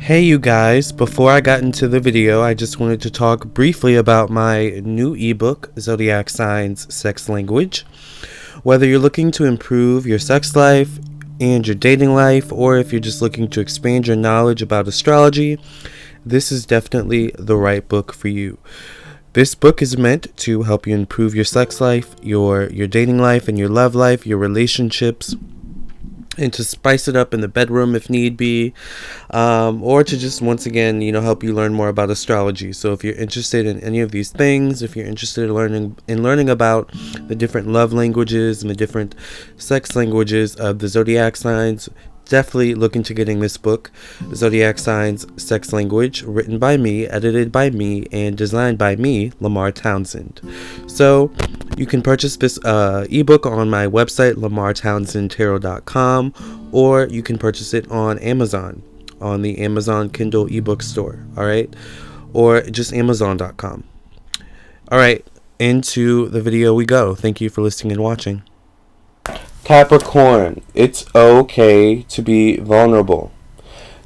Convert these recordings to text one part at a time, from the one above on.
Hey you guys, before I got into the video, I just wanted to talk briefly about my new ebook, Zodiac Signs, Sex Language. Whether you're looking to improve your sex life and your dating life, or if you're just looking to expand your knowledge about astrology, this is definitely the right book for you. This book is meant to help you improve your sex life, your dating life, and your love life, your relationships, and to spice it up in the bedroom if need be, or to just once again help you learn more about astrology. So if you're interested in any of these things, if you're interested in learning about the different love languages and the different sex languages of the zodiac signs, definitely look into getting this book, Zodiac Signs, Sex Language, written by me, edited by me, and designed by me, Lamarr Townsend. So you can purchase this ebook on my website, lamarrtownsendtarot.com, or you can purchase it on Amazon, on the Amazon Kindle ebook store, all right? Or just amazon.com. All right, into the video we go. Thank you for listening and watching. Capricorn, it's okay to be vulnerable.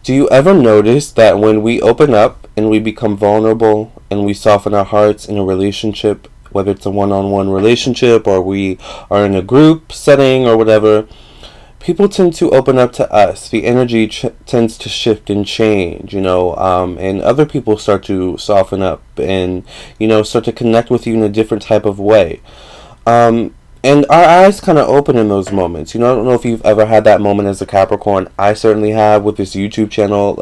Do you ever notice that when we open up and we become vulnerable and we soften our hearts in a relationship, whether it's a one-on-one relationship or we are in a group setting or whatever, people tend to open up to us. The energy tends to shift and change, and other people start to soften up and, start to connect with you in a different type of way. And our eyes kind of open in those moments. I don't know if you've ever had that moment as a Capricorn. I certainly have with this YouTube channel.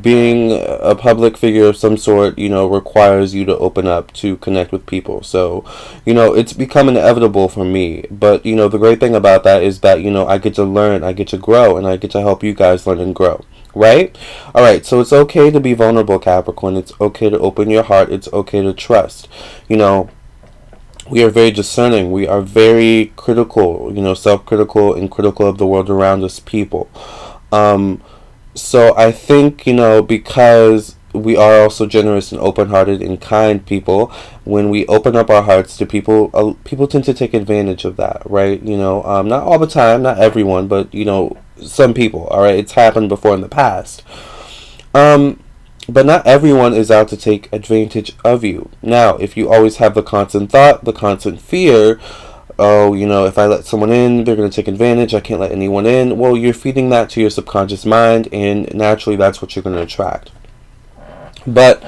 Being a public figure of some sort, requires you to open up to connect with people. So, it's become inevitable for me. But, the great thing about that is that, I get to learn, I get to grow, and I get to help you guys learn and grow. Right? Alright, so it's okay to be vulnerable, Capricorn. It's okay to open your heart. It's okay to trust. We are very discerning. We are very critical, self-critical and critical of the world around us people. So I think, because we are also generous and open-hearted and kind people, when we open up our hearts to people, people tend to take advantage of that, right? Not all the time, not everyone, but, some people, all right? It's happened before in the past. But not everyone is out to take advantage of you. Now, if you always have the constant thought, the constant fear, if I let someone in, they're going to take advantage, I can't let anyone in, well, you're feeding that to your subconscious mind, and naturally that's what you're going to attract. But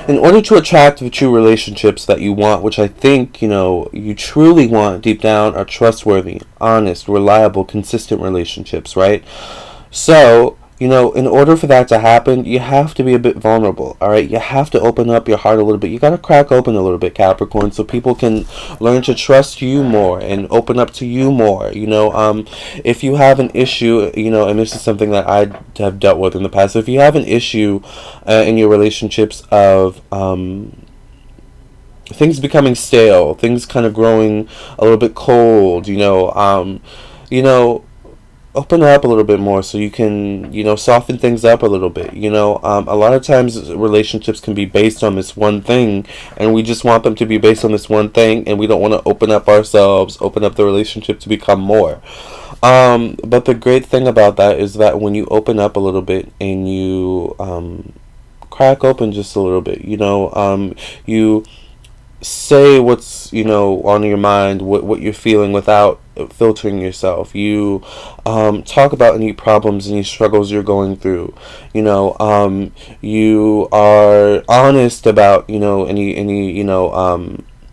in order to attract the true relationships that you want, which I think, you truly want deep down, are trustworthy, honest, reliable, consistent relationships, right? So, in order for that to happen, you have to be a bit vulnerable, all right? You have to open up your heart a little bit. You got to crack open a little bit, Capricorn, so people can learn to trust you more and open up to you more. If you have an issue, and this is something that I have dealt with in the past, if you have an issue in your relationships of things becoming stale, things kind of growing a little bit cold, open up a little bit more so you can, soften things up a little bit. A lot of times relationships can be based on this one thing, and we just want them to be based on this one thing, and we don't want to open up ourselves, open up the relationship to become more. But the great thing about that is that when you open up a little bit and you crack open just a little bit, you say what's on your mind, what you're feeling without filtering yourself. You talk about any problems, any struggles you're going through. You are honest about any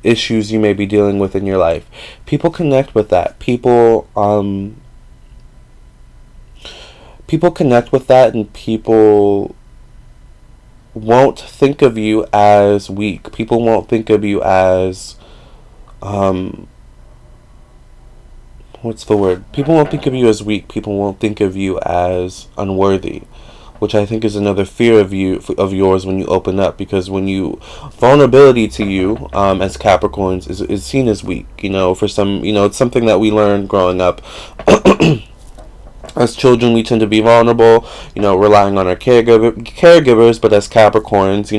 issues you may be dealing with in your life. People connect with that. People connect with that, and people won't think of you as weak. People won't think of you as what's the word? People won't think of you as weak. People won't think of you as unworthy, which I think is another fear of yours when you open up, because vulnerability to you as Capricorns is seen as weak. For some, it's something that we learned growing up. As children, we tend to be vulnerable, relying on our caregivers, but as Capricorns,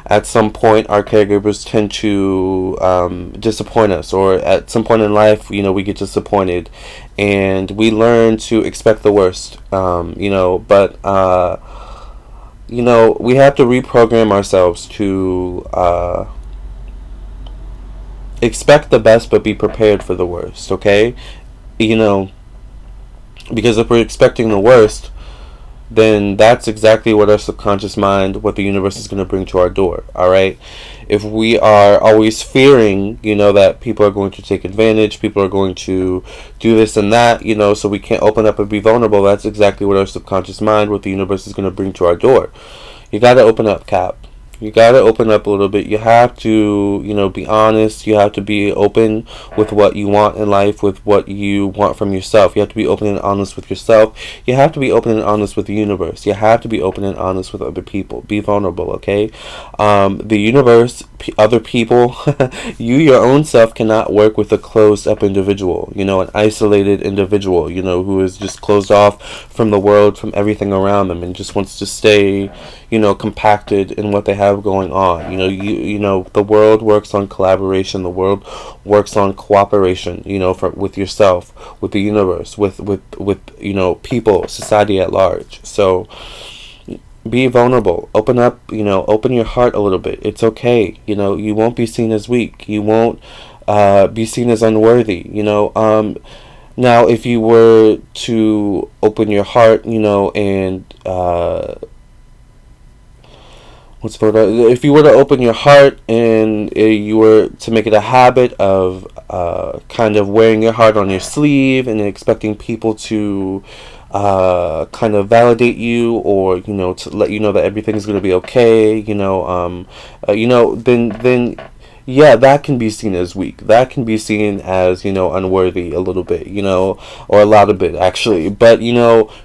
at some point, our caregivers tend to disappoint us, or at some point in life, we get disappointed, and we learn to expect the worst, but we have to reprogram ourselves to expect the best but be prepared for the worst, okay? You know, because if we're expecting the worst, then that's exactly what our subconscious mind, what the universe is going to bring to our door, all right? If we are always fearing, that people are going to take advantage, people are going to do this and that, so we can't open up and be vulnerable, that's exactly what our subconscious mind, what the universe is going to bring to our door. You got to open up, Cap. You gotta open up a little bit. You have to, be honest. You have to be open with what you want in life, with what you want from yourself. You have to be open and honest with yourself. You have to be open and honest with the universe. You have to be open and honest with other people. Be vulnerable, okay? The universe, other people, you, your own self, cannot work with a closed up individual, an isolated individual, who is just closed off from the world, from everything around them, and just wants to stay, compacted in what they have going on. The world works on collaboration. The world works on cooperation. With yourself, with the universe, with people, society at large. So be vulnerable. Open up. Open your heart a little bit. It's okay. You won't be seen as weak. You won't be seen as unworthy. Now, if you were to open your heart, and if you were to open your heart and you were to make it a habit of kind of wearing your heart on your sleeve and expecting people to kind of validate you, or to let you know that everything's going to be okay, then yeah, that can be seen as weak. That can be seen as, unworthy a little bit, or a lot of bit, actually. But,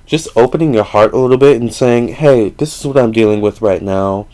just opening your heart a little bit and saying, hey, this is what I'm dealing with right now.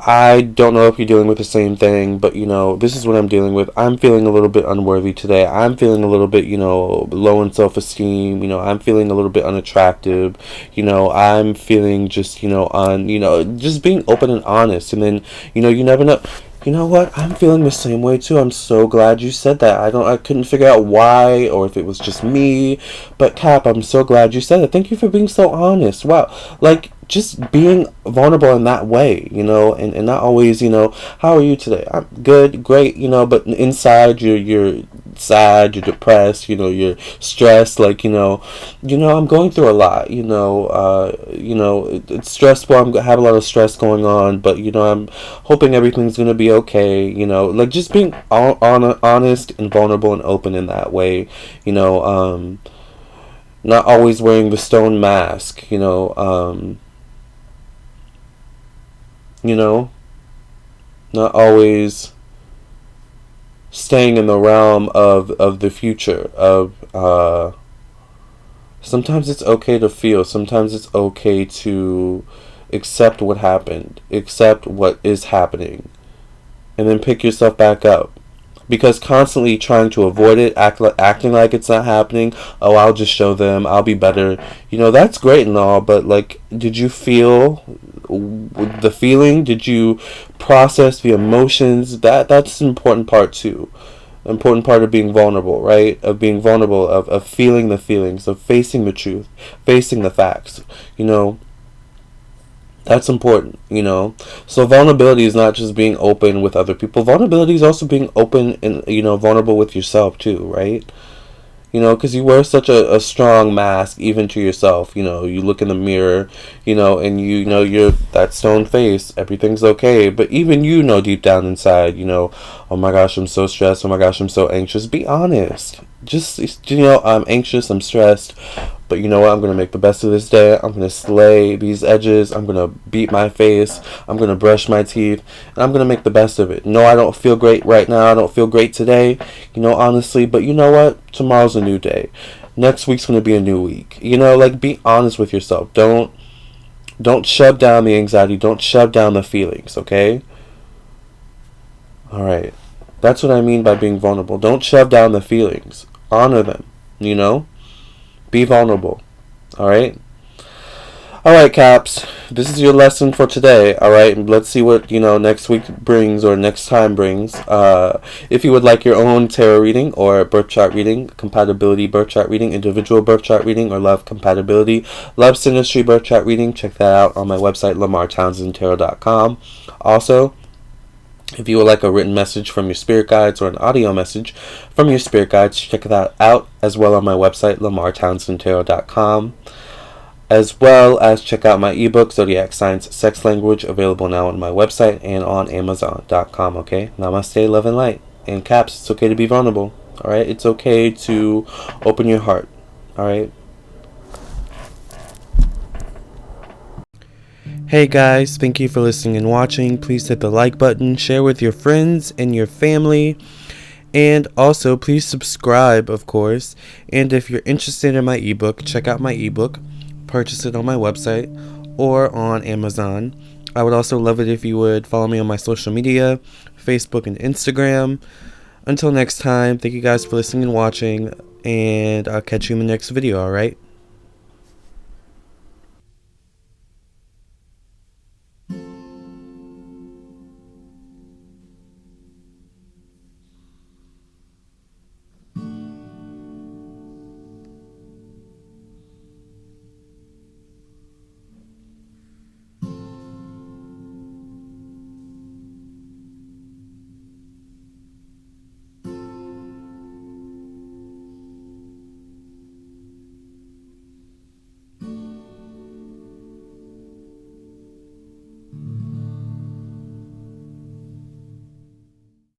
I don't know if you're dealing with the same thing, but, this is what I'm dealing with. I'm feeling a little bit unworthy today. I'm feeling a little bit, low in self-esteem. I'm feeling a little bit unattractive. I'm feeling just, just being open and honest. And then, you never know. You know what? I'm feeling the same way too. I'm so glad you said that. I couldn't figure out why, or if it was just me. But Cap, I'm so glad you said it. Thank you for being so honest. Wow. Like, just being vulnerable in that way, and not always, how are you today? I'm good, great, but inside you're sad, you're depressed, you're stressed, like, I'm going through a lot, it's stressful. I have a lot of stress going on, but, I'm hoping everything's going to be okay, like, just being honest and vulnerable and open in that way, not always wearing the stone mask, not always staying in the realm of the future, of sometimes it's okay to feel, sometimes it's okay to accept what happened, accept what is happening, and then pick yourself back up. Because constantly trying to avoid it, acting like it's not happening, oh, I'll just show them, I'll be better, that's great and all, but, like, did you feel the feeling? Did you process the emotions? That's an important part too. Important part of being vulnerable, right? Of being vulnerable, of feeling the feelings, of facing the truth, facing the facts, That's important, So vulnerability is not just being open with other people. Vulnerability is also being open and, vulnerable with yourself too, right? Because you wear such a strong mask even to yourself. You look in the mirror, and you're that stone face. Everything's okay. But even deep down inside, oh my gosh, I'm so stressed. Oh my gosh, I'm so anxious. Be honest. Just, I'm anxious. I'm stressed. But you know what? I'm going to make the best of this day. I'm going to slay these edges. I'm going to beat my face. I'm going to brush my teeth. And I'm going to make the best of it. No, I don't feel great right now. I don't feel great today, honestly. But you know what? Tomorrow's a new day. Next week's going to be a new week. Like, be honest with yourself. Don't shove down the anxiety. Don't shove down the feelings, okay? All right. That's what I mean by being vulnerable. Don't shove down the feelings. Honor them, Be vulnerable. All right? Alright, Caps. This is your lesson for today. Alright, let's see what, next week brings or next time brings. If you would like your own tarot reading or birth chart reading, compatibility birth chart reading, individual birth chart reading, or love compatibility, love synastry birth chart reading, check that out on my website, lamarrtownsendtarot.com. Also, if you would like a written message from your spirit guides or an audio message from your spirit guides, check that out as well on my website, lamarrtownsendtarot.com. As well as check out my ebook, Zodiac Signs Sex Language, available now on my website and on Amazon.com, okay? Namaste, love and light. And Caps, it's okay to be vulnerable, alright? It's okay to open your heart, alright? Hey guys, thank you for listening and watching. Please hit the like button, share with your friends and your family, and also please subscribe, of course. And if you're interested in my ebook, check out my ebook, purchase it on my website or on Amazon. I would also love it if you would follow me on my social media, Facebook and Instagram. Until next time, thank you guys for listening and watching, and I'll catch you in the next video, alright?